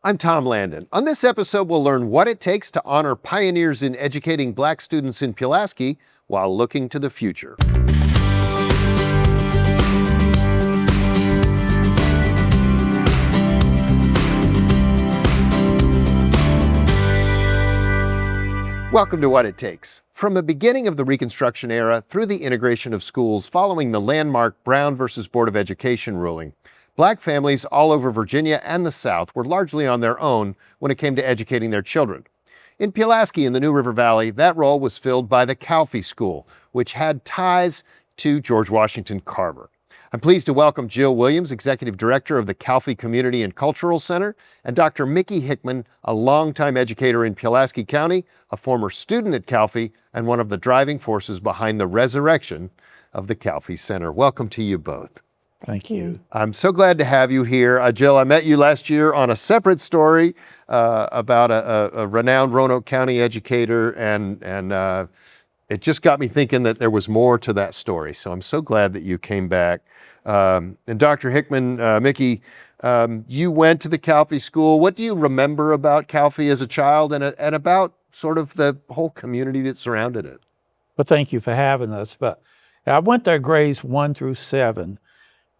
I'm Tom Landon. On this episode, we'll learn what it takes to honor pioneers in educating Black students in Pulaski while looking to the future. Welcome to What It Takes. From the beginning of the Reconstruction era through the integration of schools following the landmark Brown versus Board of Education ruling, Black families all over Virginia and the South were largely on their own when it came to educating their children. In Pulaski in the New River Valley, that role was filled by the Calfee School, which had ties to George Washington Carver. I'm pleased to welcome Jill Williams, Executive Director of the Calfee Community and Cultural Center, and Dr. Mickey Hickman, a longtime educator in Pulaski County, a former student at Calfee, and one of the driving forces behind the resurrection of the Calfee Center. Welcome to you both. Thank you. I'm so glad to have you here. Jill, I met you last year on a separate story about a renowned Roanoke County educator, and it just got me thinking that there was more to that story. So I'm so glad that you came back. And Dr. Hickman, Mickey, you went to the Calfee School. What do you remember about Calfee as a child and about sort of the whole community that surrounded it? Well, thank you for having us. But I went there grades 1 through 7.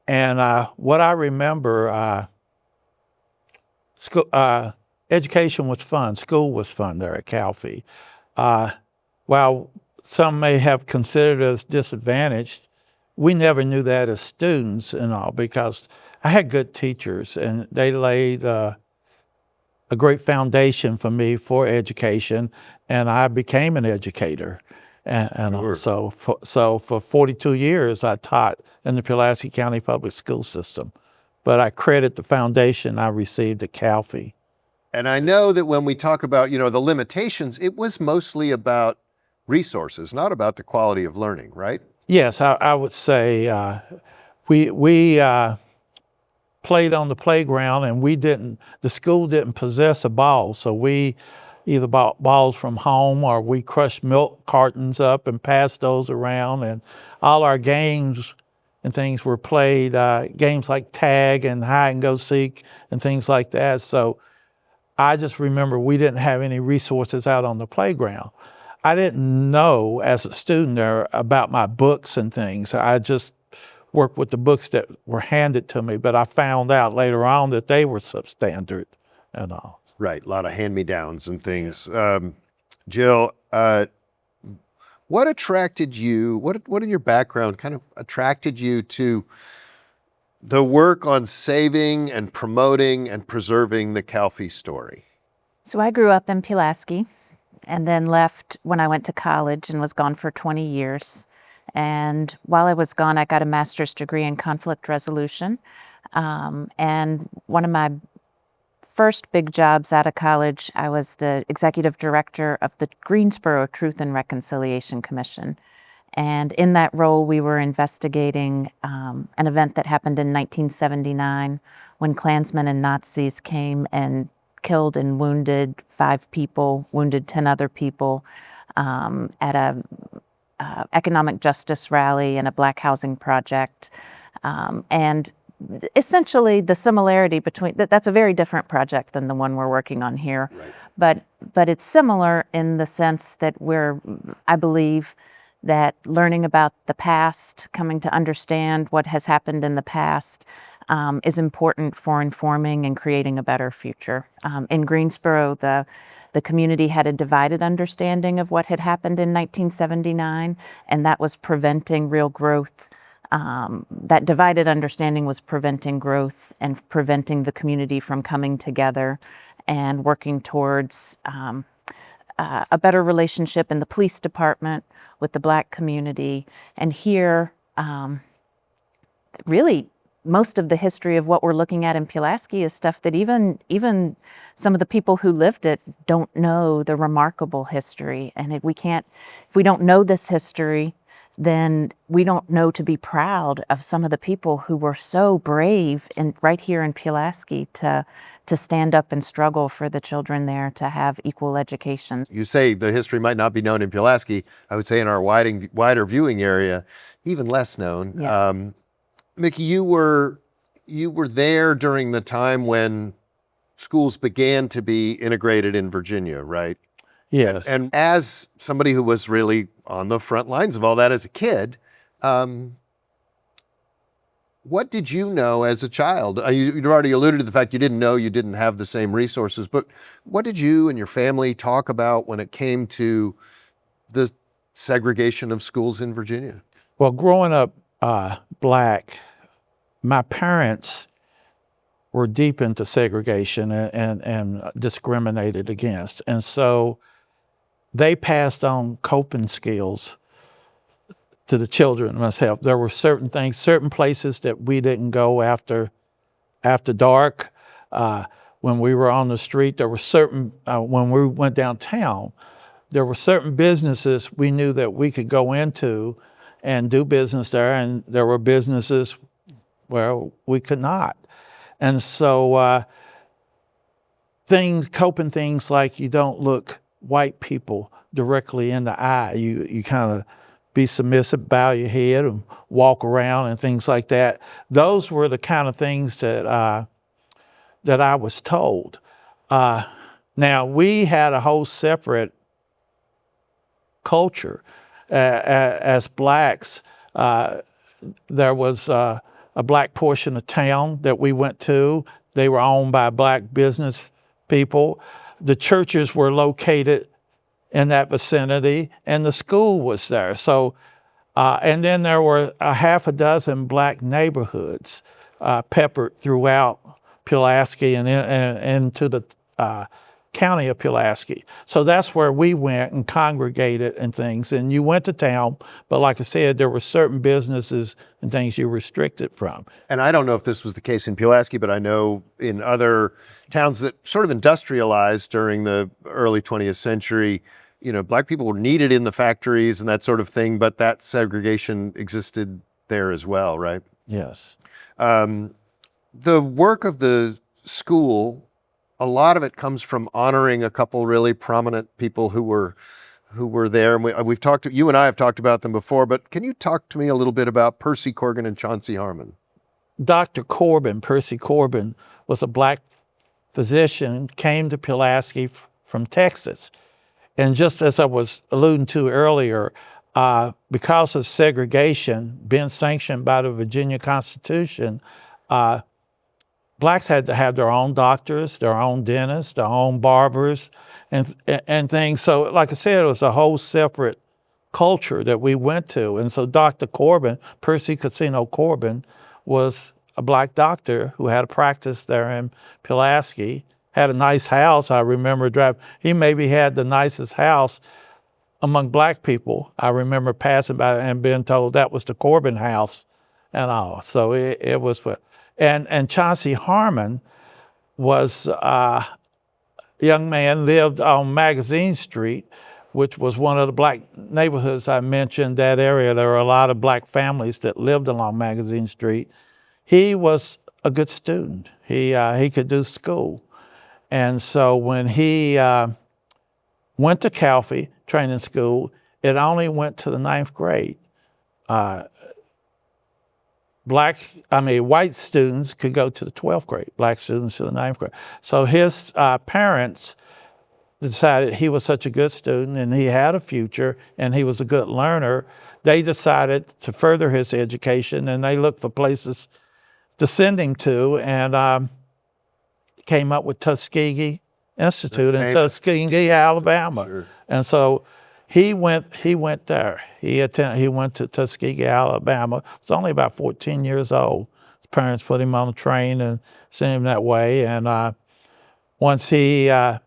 And what I remember, education was fun. School was fun there at Calfee. While some may have considered us disadvantaged, we never knew that as students and all, because I had good teachers and they laid a great foundation for me for education, and I became an educator. And Sure. so for 42 years, I taught in the Pulaski County Public School System. But I credit the foundation I received at Calfee. And I know that when we talk about, the limitations, it was mostly about resources, not about the quality of learning, right? Yes, I would say we played on the playground, and the school didn't possess a ball, so we either bought balls from home or we crushed milk cartons up and passed those around, and all our games and things were played, games like tag and hide and go seek and things like that. So I just remember we didn't have any resources out on the playground. I didn't know as a student there about my books and things. I just worked with the books that were handed to me, but I found out later on that they were substandard and all. Right, a lot of hand-me-downs and things. Jill, what attracted you, what in your background kind of attracted you to the work on saving and promoting and preserving the Calfee story? So I grew up in Pulaski and then left when I went to college and was gone for 20 years. And while I was gone, I got a master's degree in conflict resolution. And one of my first big jobs out of college, I was the executive director of the Greensboro Truth and Reconciliation Commission. And in that role, we were investigating an event that happened in 1979 when Klansmen and Nazis came and killed and wounded 5 people, wounded 10 other people at a economic justice rally and a Black housing project. And essentially the similarity between, that's a very different project than the one we're working on here. Right. But it's similar in the sense that I believe that learning about the past, coming to understand what has happened in the past, is important for informing and creating a better future. In Greensboro, the community had a divided understanding of what had happened in 1979, and that was preventing real growth. That divided understanding was preventing growth and preventing the community from coming together and working towards a better relationship in the police department with the Black community. And here, really, most of the history of what we're looking at in Pulaski is stuff that even some of the people who lived it don't know the remarkable history. And if we don't know this history, then we don't know to be proud of some of the people who were so brave right here in Pulaski to stand up and struggle for the children there to have equal education. You say the history might not be known in Pulaski. I would say in our wider viewing area, even less known. Yeah. Mickey, you were there during the time when schools began to be integrated in Virginia, right? Yes. And as somebody who was really on the front lines of all that as a kid, what did you know as a child? You'd already alluded to the fact you didn't know you didn't have the same resources, but what did you and your family talk about when it came to the segregation of schools in Virginia? Well, growing up Black, my parents were deep into segregation and discriminated against. And so they passed on coping skills to the children and myself. There were certain things, certain places that we didn't go after dark. When we were on the street, there were certain, when we went downtown, there were certain businesses we knew that we could go into and do business there, and there were businesses where we could not. And so coping things like you don't look white people directly in the eye. You kind of be submissive, bow your head, and walk around and things like that. Those were the kind of things that I was told. Now, we had a whole separate culture. As Blacks, there was a Black portion of town that we went to. They were owned by Black business people. The churches were located in that vicinity, and the school was there. So, and then there were a half a dozen Black neighborhoods peppered throughout Pulaski and into the county of Pulaski. So that's where we went and congregated and things. And you went to town, but like I said, there were certain businesses and things you were restricted from. And I don't know if this was the case in Pulaski, but I know in other towns that sort of industrialized during the early 20th century, Black people were needed in the factories and that sort of thing, but that segregation existed there as well, right? Yes. The work of the school, a lot of it comes from honoring a couple really prominent people who were there. And you and I have talked about them before, but can you talk to me a little bit about Percy Corrigan and Chauncey Harmon? Dr. Corbin, Percy Corbin, was a Black physician, came to Pulaski from Texas. And just as I was alluding to earlier, because of segregation being sanctioned by the Virginia Constitution, Blacks had to have their own doctors, their own dentists, their own barbers, and things. So, like I said, it was a whole separate culture that we went to. And so Dr. Corbin, Percy Casino Corbin, was a Black doctor who had a practice there in Pulaski, had a nice house. I remember driving. He maybe had the nicest house among Black people. I remember passing by and being told that was the Corbin house and all. So it was for, and Chauncey Harmon was a young man, lived on Magazine Street, which was one of the Black neighborhoods I mentioned, that area. There were a lot of Black families that lived along Magazine Street. He was a good student. He could do school. And so when he went to Calfee training school, it only went to the 9th grade. White students could go to the 12th grade, Black students to the 9th grade. So his parents decided he was such a good student and he had a future and he was a good learner. They decided to further his education and they looked for places to send him to, and came up with Tuskegee Institute in Tuskegee, Alabama. Sure. And so he went there. He went to Tuskegee, Alabama. He was only about 14 years old. His parents put him on a train and sent him that way. And once he got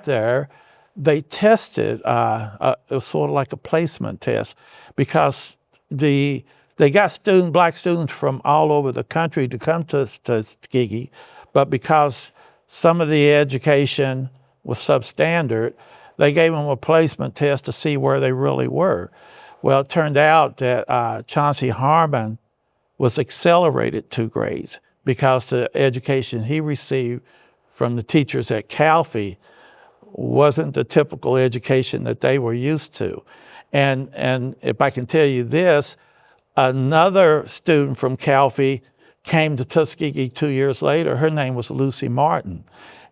there, they tested. It was sort of like a placement test, because they got Black students from all over the country to come to Tuskegee, but because some of the education was substandard, they gave them a placement test to see where they really were. Well, it turned out that Chauncey Harmon was accelerated 2 grades because the education he received from the teachers at Calfee wasn't the typical education that they were used to. And if I can tell you this, another student from Calfee came to Tuskegee 2 years later. Her name was Lucy Martin.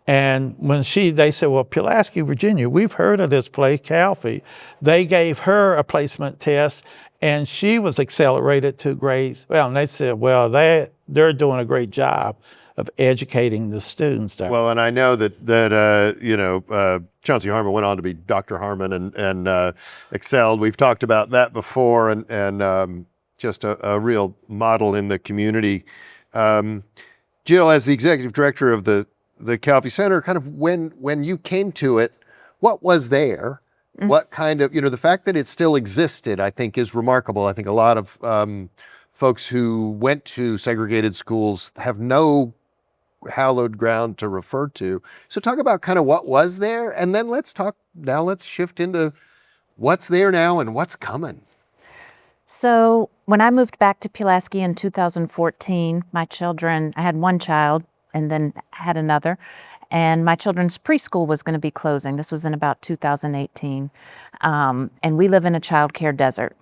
And when they said, well, Pulaski, Virginia, we've heard of this place, Calfee. They gave her a placement test, and she was accelerated 2 grades. Well, and they said, well, they're doing a great job of educating the students there. Well, and I know that Chauncey Harmon went on to be Dr. Harmon and excelled. We've talked about that before, and just a real model in the community. Jill, as the executive director of the Calfee Center, kind of when you came to it, what was there? What kind of, the fact that it still existed, I think is remarkable. I think a lot of folks who went to segregated schools have no hallowed ground to refer to. So talk about kind of what was there, and then let's shift into what's there now and what's coming. So when I moved back to Pulaski in 2014, I had one child and then had another, and my children's preschool was going to be closing. This was in about 2018, and we live in a child care desert.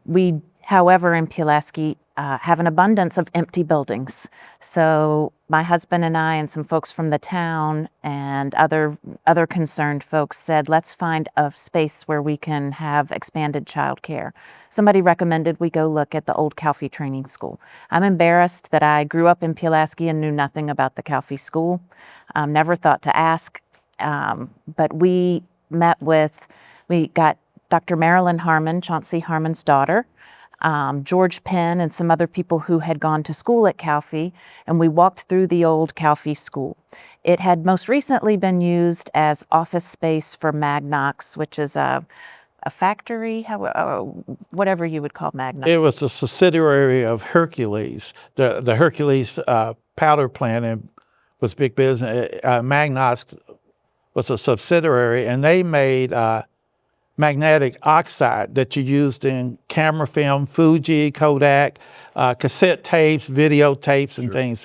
We, however, in Pulaski have an abundance of empty buildings. So my husband and I and some folks from the town and other concerned folks said, let's find a space where we can have expanded child care. Somebody recommended we go look at the old Calfee Training School. I'm embarrassed that I grew up in Pulaski and knew nothing about the Calfee School. Never thought to ask, but we got Dr. Marilyn Harmon, Chauncey Harmon's daughter, George Penn, and some other people who had gone to school at Calfee, and we walked through the old Calfee School. It had most recently been used as office space for Magnox, which is a factory, whatever you would call Magnox. It was a subsidiary of Hercules. The Hercules powder plant was big business. Magnox was a subsidiary, and they made magnetic oxide that you used in camera film, Fuji, Kodak, cassette tapes, videotapes, and things.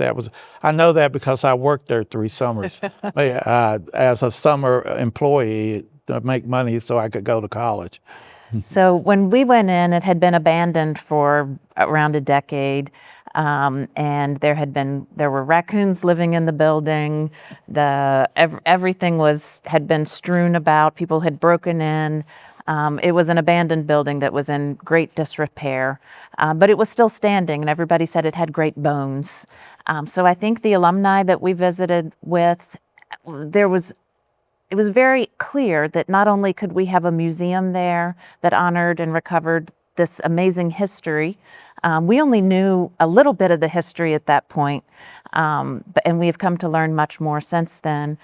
I know that because I worked there 3 summers as a summer employee to make money so I could go to college. So when we went in, it had been abandoned for around a decade. And there were raccoons living in the building. Everything had been strewn about. People had broken in. It was an abandoned building that was in great disrepair, but it was still standing, and everybody said it had great bones. So I think the alumni that we visited with, it was very clear that not only could we have a museum there that honored and recovered this amazing history. We only knew a little bit of the history at that point, and we have come to learn much more since then.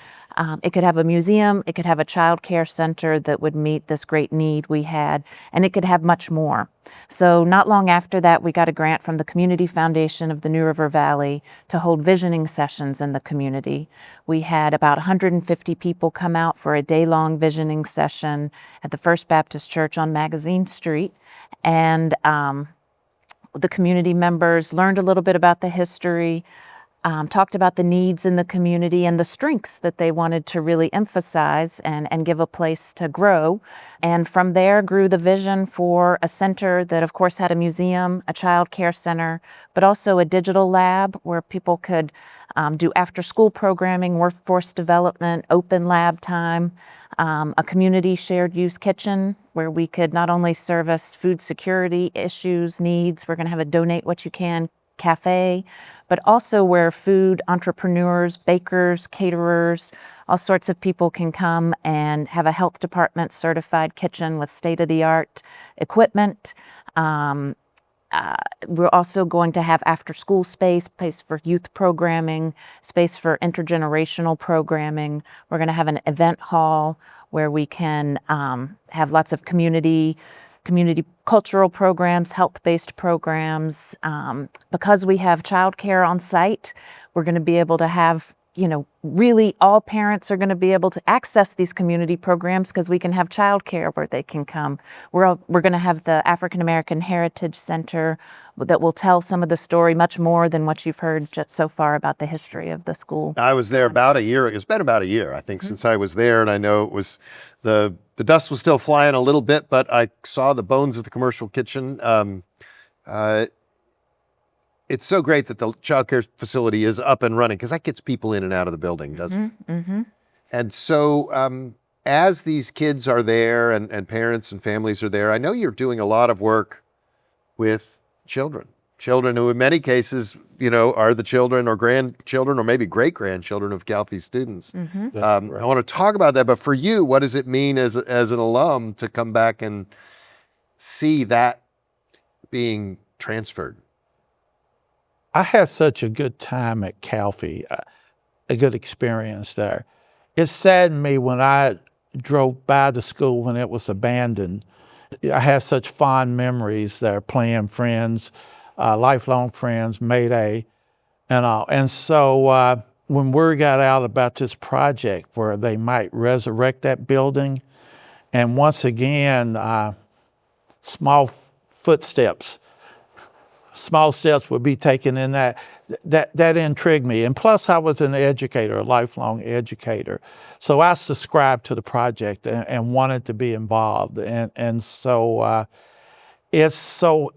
It could have a museum, it could have a child care center that would meet this great need we had, and it could have much more. So not long after that, we got a grant from the Community Foundation of the New River Valley to hold visioning sessions in the community. We had about 150 people come out for a day-long visioning session at the First Baptist Church on Magazine Street, and the community members learned a little bit about the history, talked about the needs in the community and the strengths that they wanted to really emphasize and give a place to grow. And from there grew the vision for a center that, of course, had a museum, a child care center, but also a digital lab where people could do after-school programming, workforce development, open lab time, a community shared use kitchen where we could not only service food security issues, needs, we're going to have a Donate What You Can cafe, but also where food entrepreneurs, bakers, caterers, all sorts of people can come and have a health department certified kitchen with state-of-the-art equipment. We're also going to have after-school space for youth programming, space for intergenerational programming. We're going to have an event hall where we can have lots of community cultural programs, health-based programs. Because we have childcare on site, we're going to be able to have, really all parents are going to be able to access these community programs because we can have childcare where they can come. We're going to have the African American Heritage Center that will tell some of the story, much more than what you've heard just so far about the history of the school. I was there about a year. It's been about a year, I think, since I was there, and I know it was the dust was still flying a little bit, but I saw the bones of the commercial kitchen. it's so great that the child care facility is up and running, because that gets people in and out of the building, doesn't it? Mm-hmm. And so as these kids are there and parents and families are there, I know you're doing a lot of work with children who in many cases, are the children or grandchildren or maybe great-grandchildren of Calfee students. Mm-hmm. I want to talk about that, but for you, what does it mean as an alum to come back and see that being transferred? I had such a good time at Calfee, a good experience there. It saddened me when I drove by the school when it was abandoned. I had such fond memories there, playing friends, lifelong friends, Mayday, and all. And so when word got out about this project where they might resurrect that building, and once again, small steps would be taken in that intrigued me. And plus I was an educator, a lifelong educator. So I subscribed to the project and wanted to be involved. And so it's so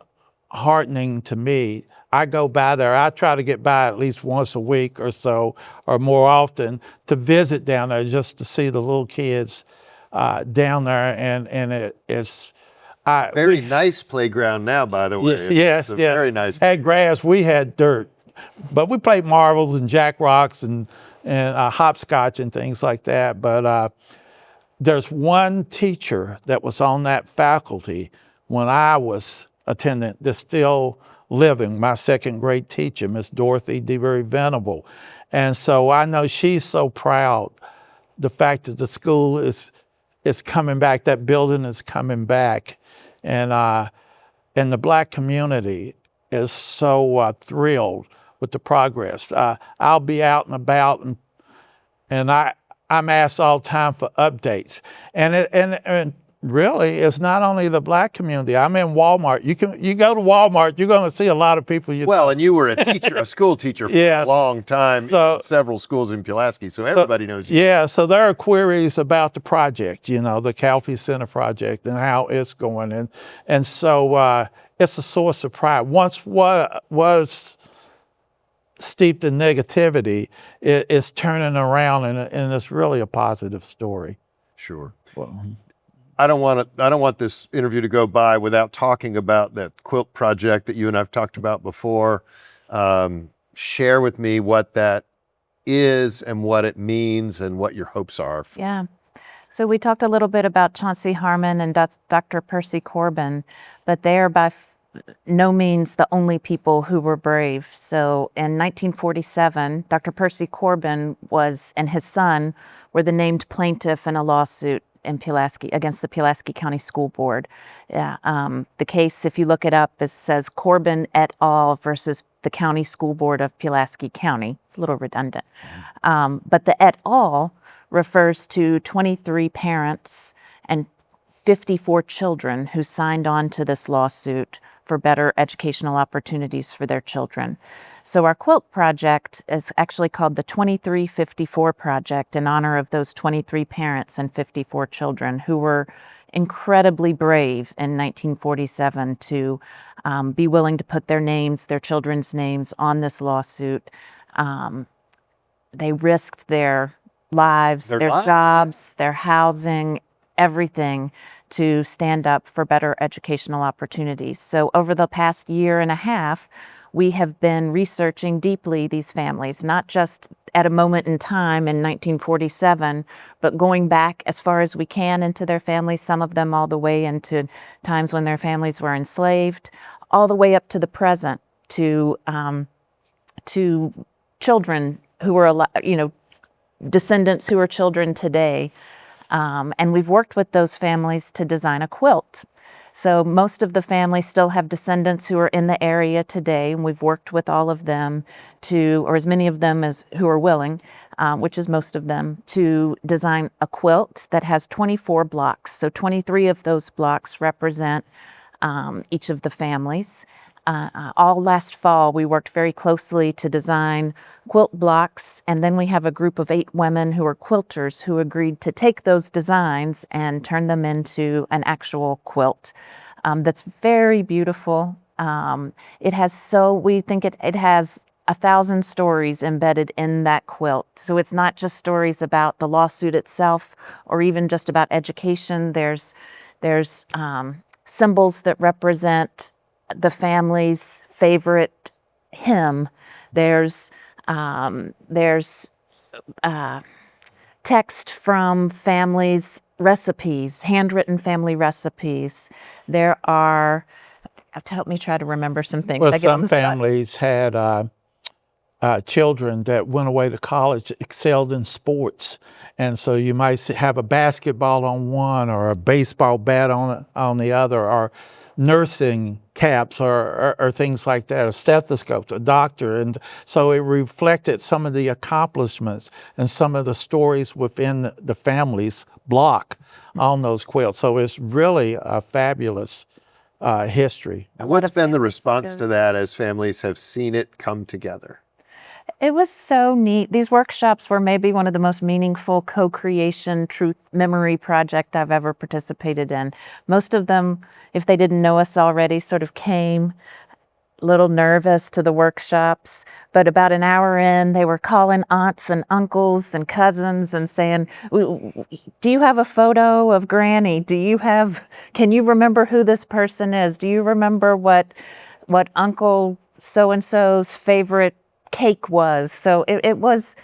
heartening to me. I go by there, I try to get by at least once a week or so, or more often, to visit down there just to see the little kids down there. And it's, Very nice playground now, by the way. Yes. Very nice. Had grass, we had dirt, but we played marbles and jack rocks and hopscotch and things like that. But there's one teacher that was on that faculty when I was attending that's still living, my second grade teacher, Miss Dorothy DeBerry Venable. And so I know she's so proud, the fact that the school is coming back, that building is coming back. And the Black community is so thrilled with the progress. I'll be out and about, and I'm asked all the time for updates. And really, it's not only the Black community. I'm in Walmart. You go to Walmart, you're going to see a lot of people. And you were a school teacher for a long time, in several schools in Pulaski, so everybody knows you. Yeah, so there are queries about the project, the Calfee Center project and how it's going. And so it's a source of pride. Once was steeped in negativity, it's turning around, and it's really a positive story. Sure. Well, I don't want this interview to go by without talking about that quilt project that you and I've talked about before. Share with me what that is and what it means and what your hopes are. Yeah. So we talked a little bit about Chauncey Harmon and Dr. Percy Corbin, but they are by no means the only people who were brave. So in 1947, Dr. Percy Corbin and his son were the named plaintiff in a lawsuit in Pulaski against the Pulaski County School Board. The case, if you look it up, it says Corbin et al. Versus the County School Board of Pulaski County. It's a little redundant. But the et al. Refers to 23 parents and 54 children who signed on to this lawsuit for better educational opportunities for their children. So our quilt project is actually called the 2354 Project in honor of those 23 parents and 54 children who were incredibly brave in 1947 to be willing to put their children's names on this lawsuit. They risked their lives, their jobs, their housing, everything to stand up for better educational opportunities. So over the past year and a half, we have been researching deeply these families, not just at a moment in time in 1947, but going back as far as we can into their families, some of them all the way into times when their families were enslaved, all the way up to the present, to children who were, descendants who are children today. And we've worked with those families to design a quilt. So most of the families still have descendants who are in the area today, and we've worked with all of them or as many of them as who are willing, which is most of them, to design a quilt that has 24 blocks. So 23 of those blocks represent each of the families. All last fall, we worked very closely to design quilt blocks, and then we have a group of 8 women who are quilters who agreed to take those designs and turn them into an actual quilt that's very beautiful. We think it has 1,000 stories embedded in that quilt. So it's not just stories about the lawsuit itself or even just about education. There's symbols that represent the family's favorite hymn. There's text from families' recipes, handwritten family recipes. There are, help me try to remember some things. Well, I get on some the spot. families had children that went away to college, excelled in sports. And so you might have a basketball on one or a baseball bat on the other, or nursing caps or things like that, a stethoscope, a doctor. And so it reflected some of the accomplishments and some of the stories within the family's block on those quilts. So it's really a fabulous history. And what's been the response to that as families have seen it come together? It was so neat. These workshops were maybe one of the most meaningful co-creation truth memory project I've ever participated in. Most of them, if they didn't know us already, sort of came a little nervous to the workshops, but about an hour in, they were calling aunts and uncles and cousins and saying, do you have a photo of Granny? Can you remember who this person is? Do you remember what Uncle so-and-so's favorite cake was? So it was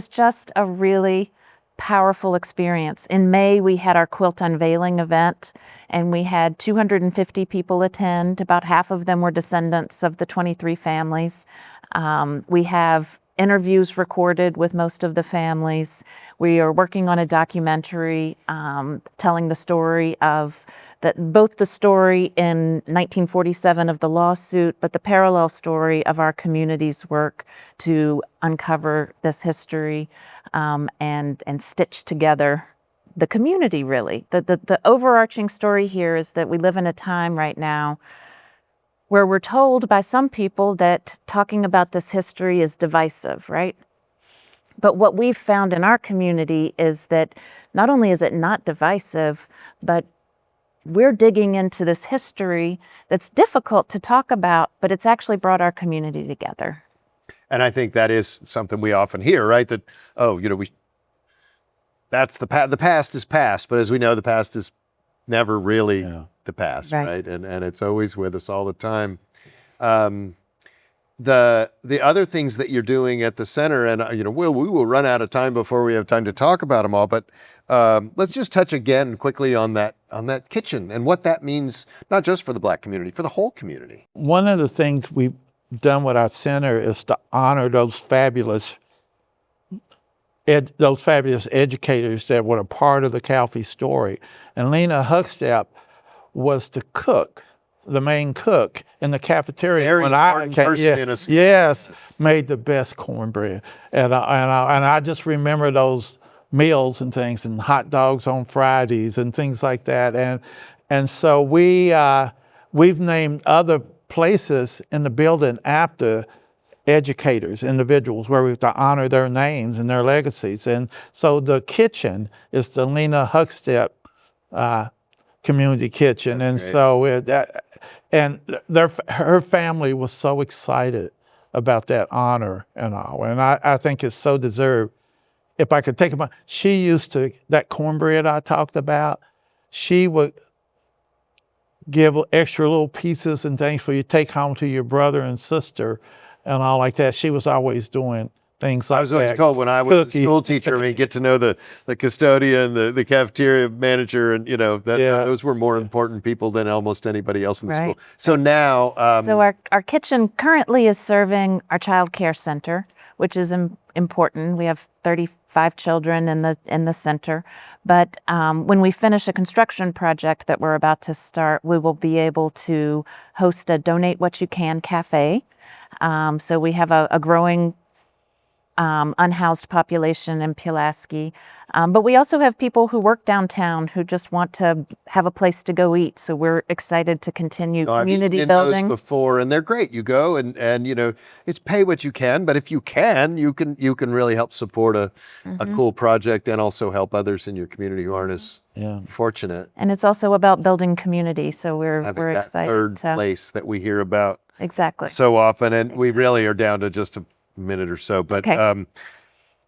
just a really powerful experience. In May, we had our quilt unveiling event, and we had 250 people attend. About half of them were descendants of the 23 families. We have interviews recorded with most of the families. We are working on a documentary telling the story of both the story in 1947 of the lawsuit, but the parallel story of our community's work to uncover this history and stitch together the community, really. The overarching story here is that we live in a time right now where we're told by some people that talking about this history is divisive, right? But what we've found in our community is that not only is it not divisive, but we're digging into this history that's difficult to talk about, but it's actually brought our community together. And I think that is something we often hear, right? That, that's the past is past, but as we know, the past is never really the past, right? And it's always with us all the time. The other things that you're doing at the center, and we will run out of time before we have time to talk about them all, but let's just touch again quickly on that kitchen and what that means, not just for the Black community, for the whole community. One of the things we've done with our center is to honor those fabulous educators that were a part of the Calfee story. And Lena Huckstep was the cook, the main cook in the cafeteria. Very important person in a school. Yes, made the best cornbread. And I just remember those meals and things, and hot dogs on Fridays and things like that. And so we've named other places in the building after educators, individuals, where we have to honor their names and their legacies. And so the kitchen is the Lena Huckstep community kitchen. That's and great. her family was so excited about that honor and all. And I think it's so deserved. If I could take them, she used to, that cornbread I talked about, she would give extra little pieces and things for you to take home to your brother and sister and all like that. She was always doing things like that. I was always told when I was a school teacher, get to know the custodian, the cafeteria manager, and those were more important people than almost anybody else in the school. So now, so our kitchen currently is serving our child care center, which is important. We have 35 children in the center. But when we finish a construction project that we're about to start, we will be able to host a Donate What You Can cafe. So we have a growing unhoused population in Pulaski. But we also have people who work downtown who just want to have a place to go eat. So we're excited to continue I've community eaten in building. those before, and they're great. You go and you know, it's pay what you can, but if you can, you can really help support a cool project and also help others in your community who aren't as fortunate. And it's also about building community. So we're Having that excited third to place that we hear about exactly. so often, and we really are down to just a minute or so. But Okay.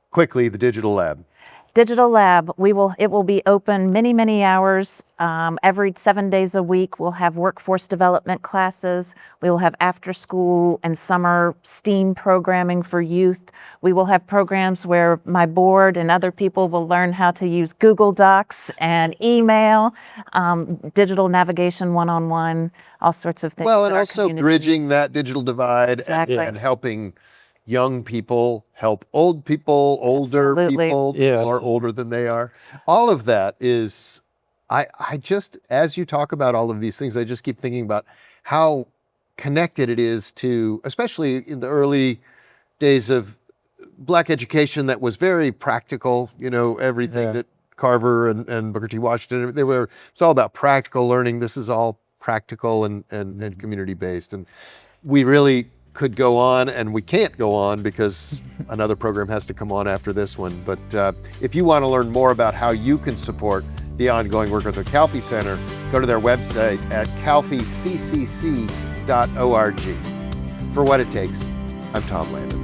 quickly, the digital lab. Digital lab, it will be open many hours every 7 days a week. We'll have workforce development classes. We will have after school and summer STEAM programming for youth. We will have programs where my board and other people will learn how to use Google Docs and email, digital navigation one-on-one, all sorts of things. Well, that and our also community bridging needs. that digital divide Exactly. and helping young people help old people, older Absolutely. people, Yes. or older than they are. All of that is, I just, as you talk about all of these things, I just keep thinking about how connected it is to, especially in the early days of Black education that was very practical, you know, everything that Carver and Booker T. Washington, it's all about practical learning. This is all practical and community-based. And we really could go on, and we can't go on because another program has to come on after this one. But if you want to learn more about how you can support the ongoing work of the Calfee Center, go to their website at calfeeccc.org. For What It Takes, I'm Tom Landon.